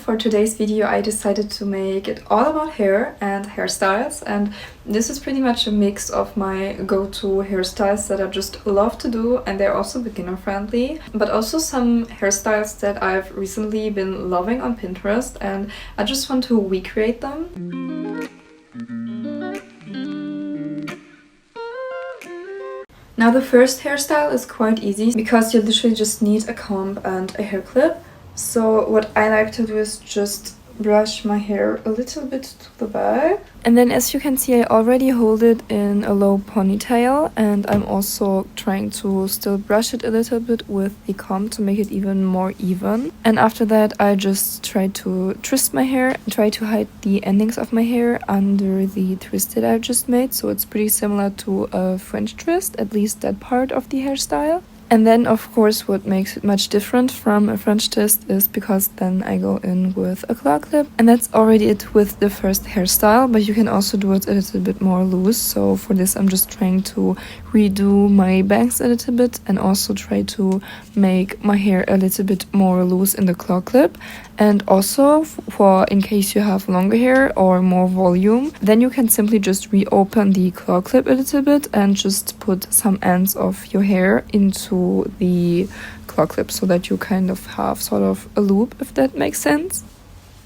for today's video I decided to make it all about hair and hairstyles, and this is pretty much a mix of my go-to hairstyles that I just love to do, and they're also beginner friendly, but also some hairstyles that I've recently been loving on Pinterest and I just want to recreate them. Now the first hairstyle is quite easy because you literally just need a comb and a hair clip. So what I like to do is just brush my hair a little bit to the back. And then as you can see, I already hold it in a low ponytail, and I'm also trying to still brush it a little bit with the comb to make it even more even. And after that I just try to twist my hair and try to hide the endings of my hair under the twist that I just made, so it's pretty similar to a French twist, at least that part of the hairstyle. And then, of course, what makes it much different from a French twist is because then I go in with a claw clip. And that's already it with the first hairstyle, but you can also do it a little bit more loose. So for this, I'm just trying to redo my bangs a little bit and also try to make my hair a little bit more loose in the claw clip. And also, for in case you have longer hair or more volume, then you can simply just reopen the claw clip a little bit and just put some ends of your hair into the claw clip so that you kind of have sort of a loop, if that makes sense.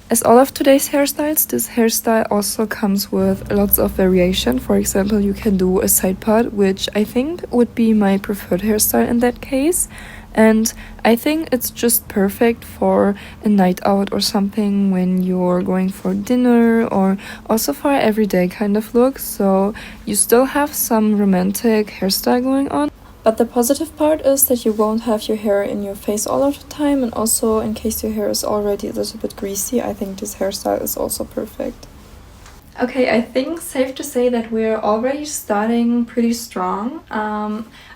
As all of today's hairstyles, this hairstyle also comes with lots of variation. For example, you can do a side part, which I think would be my preferred hairstyle in that case. And I think it's just perfect for a night out or something when you're going for dinner, or also for an everyday kind of look. So you still have some romantic hairstyle going on. But the positive part is that you won't have your hair in your face all of the time, and also in case your hair is already a little bit greasy, I think this hairstyle is also perfect. Okay, I think safe to say that we're already starting pretty strong.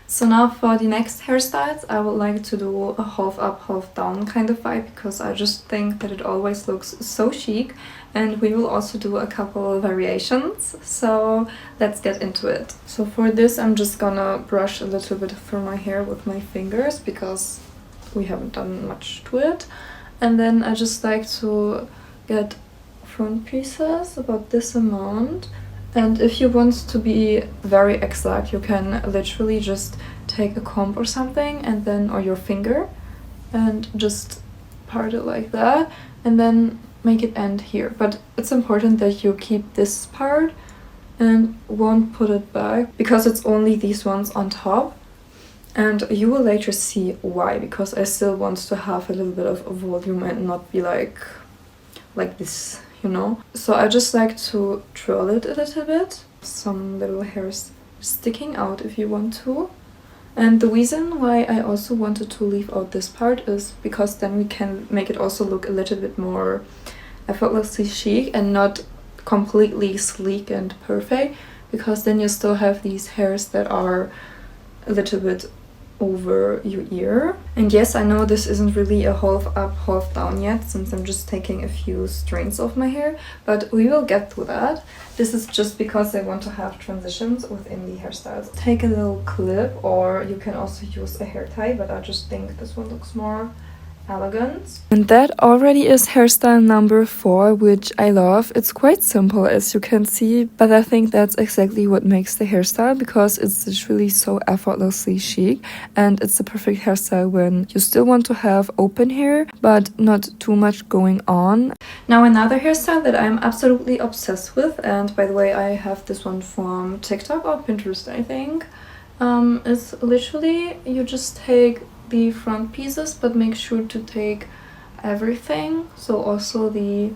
So now for the next hairstyles, I would like to do a half up, half down kind of vibe, because I just think that it always looks so chic, and we will also do a couple variations. So let's get into it. So for this, I'm just gonna brush a little bit through my hair with my fingers because we haven't done much to it. And then I just like to get front pieces about this amount. And if you want to be very exact, you can literally just take a comb or something, and then, or your finger, and just part it like that, and then make it end here. But it's important that you keep this part and won't put it back, because it's only these ones on top. And you will later see why, because I still want to have a little bit of volume and not be like this, you know. So I just like to twirl it a little bit, some little hairs sticking out if you want to. And the reason why I also wanted to leave out this part is because then we can make it also look a little bit more effortlessly chic and not completely sleek and perfect, because then you still have these hairs that are a little bit over your ear. And yes, I know this isn't really a half up, half down yet, since I'm just taking a few strands of my hair, but we will get to that. This is just because I want to have transitions within the hairstyles. Take a little clip, or you can also use a hair tie, but I just think this one looks more elegant. And that already is hairstyle number 4, which I love. It's quite simple, as you can see, but I think that's exactly what makes the hairstyle, because it's literally so effortlessly chic, and it's the perfect hairstyle when you still want to have open hair but not too much going on. Now another hairstyle that I'm absolutely obsessed with, and by the way I have this one from TikTok or Pinterest I think, is literally you just take the front pieces, but make sure to take everything, so also the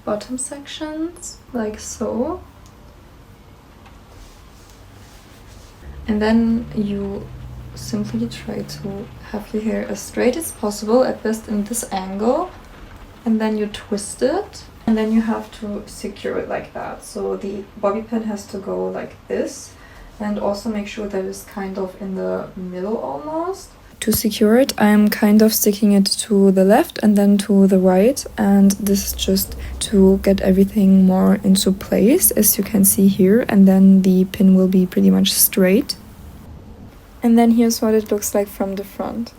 bottom sections, like so. And then you simply try to have your hair as straight as possible, at best in this angle, and then you twist it, and then you have to secure it like that. So the bobby pin has to go like this, and also make sure that it's kind of in the middle almost. To secure it, I'm kind of sticking it to the left and then to the right, and this is just to get everything more into place, as you can see here, and then the pin will be pretty much straight. And then here's what it looks like from the front.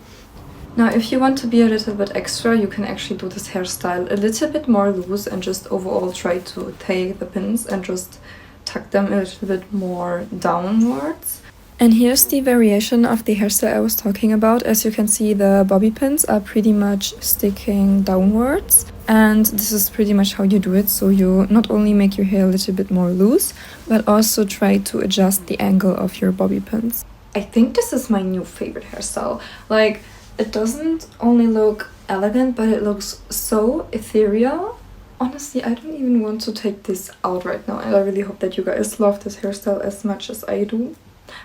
Now, if you want to be a little bit extra, you can actually do this hairstyle a little bit more loose and just overall try to take the pins and just tuck them a little bit more downwards. And here's the variation of the hairstyle I was talking about. As you can see, the bobby pins are pretty much sticking downwards. And this is pretty much how you do it. So you not only make your hair a little bit more loose, but also try to adjust the angle of your bobby pins. I think this is my new favorite hairstyle. Like, it doesn't only look elegant, but it looks so ethereal. Honestly, I don't even want to take this out right now, and I really hope that you guys love this hairstyle as much as I do.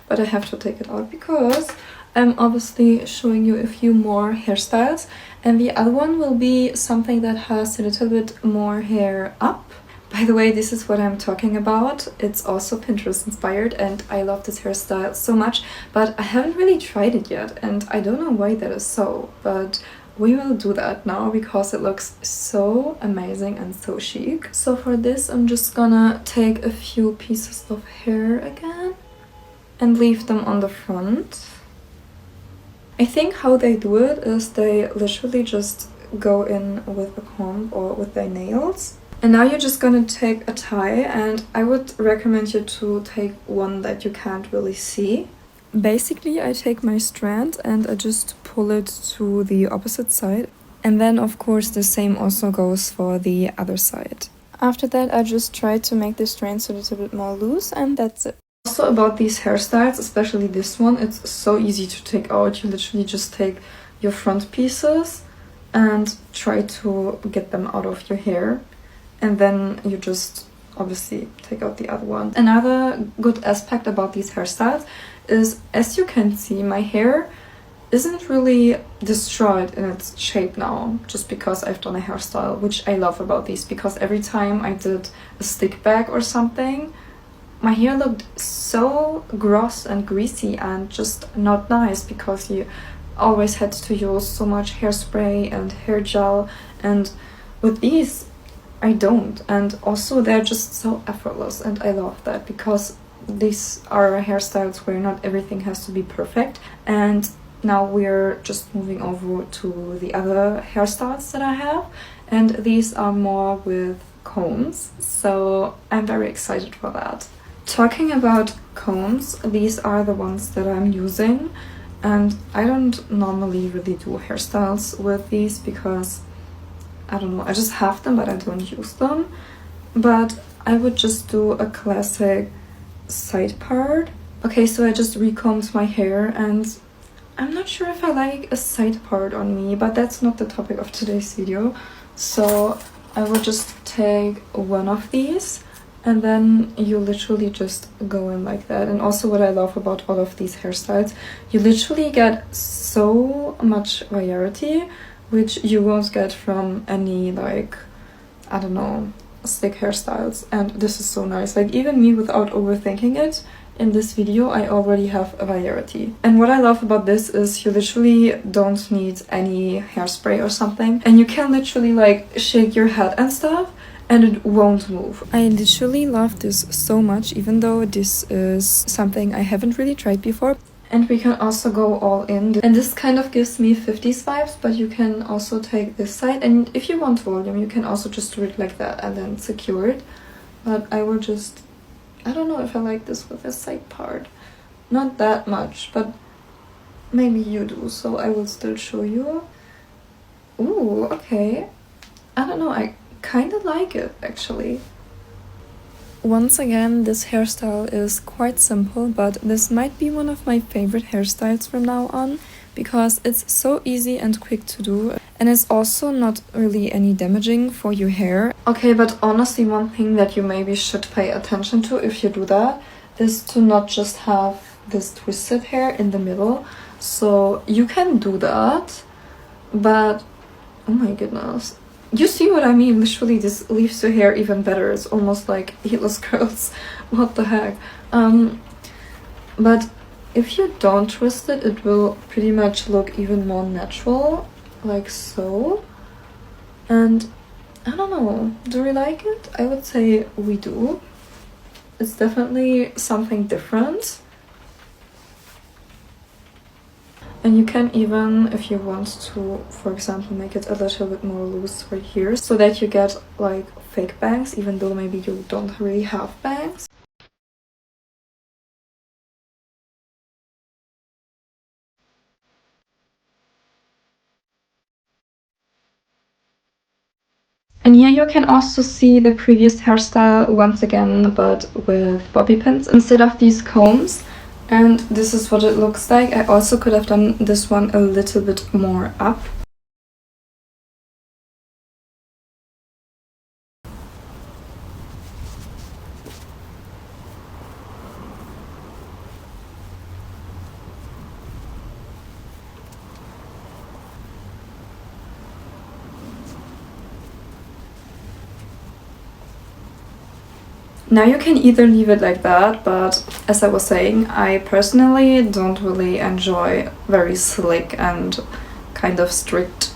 But I have to take it out because I'm obviously showing you a few more hairstyles, and the other one will be something that has a little bit more hair up. By the way, this is what I'm talking about. It's also Pinterest inspired, and I love this hairstyle so much, but I haven't really tried it yet, and I don't know why that is so, but we will do that now because it looks so amazing and so chic. So for this, I'm just gonna take a few pieces of hair again and leave them on the front. I think how they do it is they literally just go in with a comb or with their nails. And now you're just gonna take a tie, and I would recommend you to take one that you can't really see. Basically, I take my strand and I just pull it to the opposite side. And then, of course, the same also goes for the other side. After that, I just try to make the strands a little bit more loose, and that's it. Also about these hairstyles, especially this one, it's so easy to take out. You literally just take your front pieces and try to get them out of your hair. And then you just obviously take out the other one. Another good aspect about these hairstyles is, as you can see, my hair isn't really destroyed in its shape now just because I've done a hairstyle, which I love about these, because every time I did a stick back or something, my hair looked so gross and greasy and just not nice because you always had to use so much hairspray and hair gel, and with these I don't. And also they're just so effortless, and I love that because these are hairstyles where not everything has to be perfect. And now we're just moving over to the other hairstyles that I have, and these are more with combs, so I'm very excited for that. Talking about combs, these are the ones that I'm using, and I don't normally really do hairstyles with these because I don't know, I just have them but I don't use them. But I would just do a classic side part. Okay, so I just recombed my hair, and I'm not sure if I like a side part on me, but that's not the topic of today's video. So I would just take one of these, and then you literally just go in like that. And also what I love about all of these hairstyles, you literally get so much variety, which you won't get from any, like, I don't know, slick hairstyles. And this is so nice. Like, even me, without overthinking it, in this video I already have a variety. And what I love about this is you literally don't need any hairspray or something, and you can literally like shake your head and stuff and it won't move. I literally love this so much, even though this is something I haven't really tried before. And we can also go all in. And this kind of gives me 50s vibes, but you can also take this side. And if you want volume, you can also just do it like that and then secure it. But I will just... I don't know if I like this with a side part. Not that much, but maybe you do, so I will still show you. Ooh, okay. I don't know, I kind of like it, actually. Once again, this hairstyle is quite simple, but this might be one of my favorite hairstyles from now on, because it's so easy and quick to do, and it's also not really any damaging for your hair. Okay, but honestly, one thing that you maybe should pay attention to if you do that is to not just have this twisted hair in the middle. So you can do that, but oh my goodness. You see what I mean? Literally, this leaves your hair even better. It's almost like heatless curls. What the heck? But if you don't twist it, it will pretty much look even more natural, like so. And I don't know, do we like it? I would say we do. It's definitely something different. And you can even, if you want to, for example, make it a little bit more loose right here, so that you get like fake bangs, even though maybe you don't really have bangs. And here you can also see the previous hairstyle once again, but with bobby pins instead of these combs. And this is what it looks like. I also could have done this one a little bit more up. Now you can either leave it like that, but as I was saying, I personally don't really enjoy very slick and kind of strict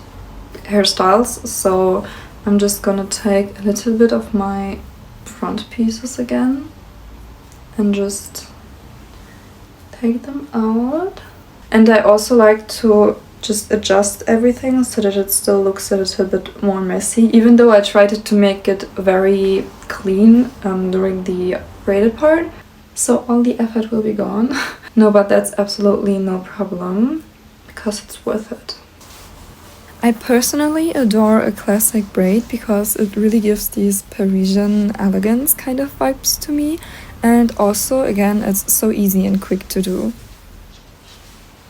hairstyles, so I'm just gonna take a little bit of my front pieces again and just take them out. And I also like to just adjust everything so that it still looks a little bit more messy, even though I tried to make it very clean during the braided part, so all the effort will be gone. No, but that's absolutely no problem because it's worth it. I personally adore a classic braid because it really gives these Parisian elegance kind of vibes to me, and also again it's so easy and quick to do.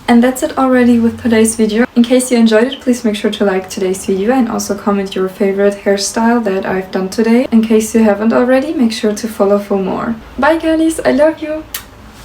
And that's it already with today's video. In case you enjoyed it, please make sure to like today's video and also comment your favorite hairstyle that I've done today. In case you haven't already, make sure to follow for more. Bye girlies, I love you!